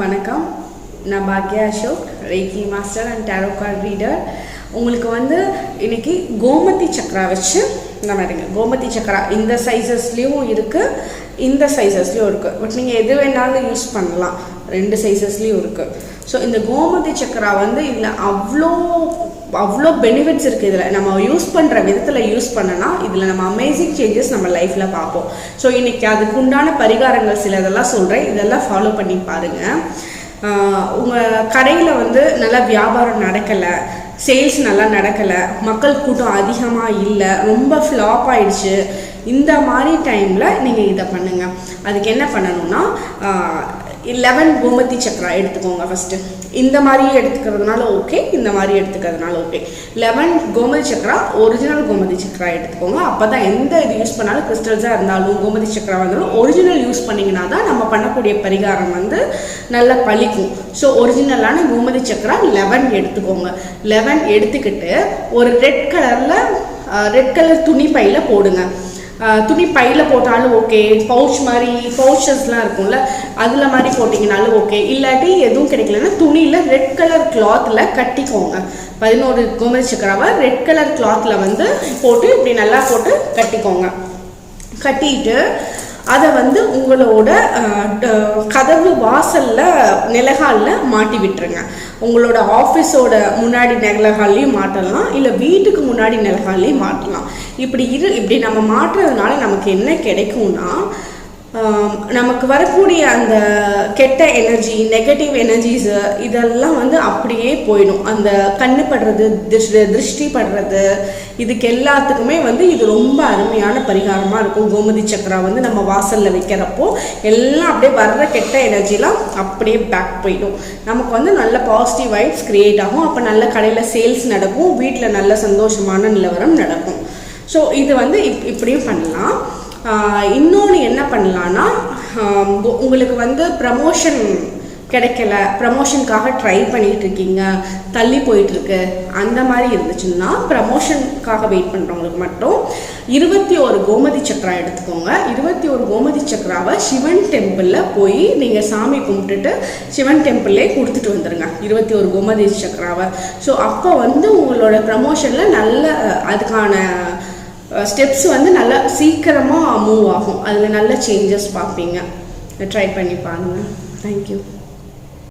வணக்கம். நான் Bhagya Ashok, ரேக்கி master and tarot card reader. உங்களுக்கு இன்னைக்கு கோமதி சக்ரா வச்சு நம்ம கோமதி சக்ரா இந்த சைஸஸ்லேயும் இருக்குது, இந்த சைஸஸ்லேயும் இருக்குது. பட் நீங்கள் எது வேணாலும் யூஸ் பண்ணலாம், ரெண்டு சைஸஸ்லேயும் இருக்குது. ஸோ இந்த கோமதி சக்ரா இதில் அவ்வளோ பெனிஃபிட்ஸ் இருக்குது. இதில் நம்ம யூஸ் பண்ணுற விதத்தில் யூஸ் பண்ணனா இதில் நம்ம அமேசிங் சேஞ்சஸ் நம்ம லைஃப்பில் பார்ப்போம். ஸோ இன்றைக்கி அதுக்கு உண்டான பரிகாரங்கள் சில இதெல்லாம் சொல்கிறேன், இதெல்லாம் ஃபாலோ பண்ணி பாருங்கள். உங்கள் கடையில் நல்லா வியாபாரம் நடக்கலை, சேல்ஸ் நல்லா நடக்கலை, மக்கள் கூட்டம் அதிகமாக இல்லை, ரொம்ப ஃப்ளாப் ஆயிடுச்சு, இந்த மாதிரி டைமில் நீங்கள் இதை பண்ணுங்கள். அதுக்கு என்ன பண்ணணும்னா 11 கோமதி சக்ரா எடுத்துக்கோங்க. ஃபஸ்ட்டு இந்த மாதிரி எடுத்துக்கிறதுனால ஓகே, இந்த மாதிரி எடுத்துக்கிறதுனால ஓகே. 11 கோமதி சக்ரா, ஒரிஜினல் கோமதி சக்ரா எடுத்துக்கோங்க. அப்போ தான் எந்த இது யூஸ் பண்ணாலும், கிறிஸ்டல்ஸாக இருந்தாலும் கோமதி சக்ரா வந்தாலும் ஒரிஜினல் யூஸ் பண்ணிங்கன்னா தான் நம்ம பண்ணக்கூடிய பரிகாரம் நல்லா பழிக்கும். ஸோ ஒரிஜினலான கோமதி சக்ரா 11 எடுத்துக்கோங்க. 11 எடுத்துக்கிட்டு ஒரு ரெட் கலர் துணி பையில் போடுங்க. துணி பையில் போட்டாலும் ஓகே, பவுச்சஸ்லாம் இருக்கும்ல, அதில் மாதிரி போட்டிங்கனாலும் ஓகே. இல்லாட்டி எதுவும் கிடைக்கலன்னா துணியில் ரெட் கலர் கிளாத்தில் கட்டிக்கோங்க. 11 கோமதி சக்கராவை ரெட் கலர் கிளாத்தில் போட்டு இப்படி நல்லா போட்டு கட்டிக்கோங்க. கட்டிட்டு அதை உங்களோட கதவு வாசலில் நிலகாலில் மாட்டி விட்டுருங்க. உங்களோட ஆஃபீஸோட முன்னாடி நிலகாலையும் மாட்டலாம், இல்லை வீட்டுக்கு முன்னாடி நிலகாலையும் மாட்டலாம். இப்படி நம்ம மாட்டுறதுனால நமக்கு என்ன கிடைக்கும்னா, நமக்கு வரக்கூடிய அந்த கெட்ட எனர்ஜி, நெகட்டிவ் எனர்ஜிஸு இதெல்லாம் அப்படியே போயிடும். அந்த கண்ணு படுறது, திருஷ்டி படுறது, இதுக்கு எல்லாத்துக்குமே இது ரொம்ப அருமையான பரிகாரமாக இருக்கும். கோமதி சக்ரா நம்ம வாசலில் வைக்கிறப்போ எல்லாம் அப்படியே வர்ற கெட்ட எனர்ஜிலாம் அப்படியே பேக் போயிடும். நமக்கு நல்ல பாசிட்டிவ் வைப்ஸ் க்ரியேட் ஆகும். அப்போ நல்ல கடையில் சேல்ஸ் நடக்கும், வீட்டில் நல்ல சந்தோஷமான நிலவரம் நடக்கும். ஸோ இது இப்படியும் பண்ணலாம். இன்னொன்று என்ன பண்ணலான்னா, உங்களுக்கு ப்ரமோஷன் கிடைக்கல, ப்ரமோஷனுக்காக ட்ரை பண்ணிகிட்டு இருக்கீங்க, தள்ளி போயிட்டுருக்கு, அந்த மாதிரி இருந்துச்சுன்னா ப்ரமோஷனுக்காக வெயிட் பண்ணுறவங்களுக்கு மட்டும் 21 கோமதி சக்ரா எடுத்துக்கோங்க. 21 கோமதி சக்ராவை சிவன் டெம்பிளில் போய் நீங்கள் சாமி கும்பிட்டுட்டு சிவன் டெம்பிள்லே கொடுத்துட்டு வந்துடுங்க 21 கோமதி சக்ராவை. ஸோ அப்போ உங்களோட ப்ரமோஷனில் நல்ல அதுக்கான ஸ்டெப்ஸ் நல்லா சீக்கிரமாக மூவ் ஆகும். அதில் நல்ல சேஞ்சஸ் பார்ப்பீங்க. ட்ரை பண்ணி பாருங்கள். தேங்க்யூ.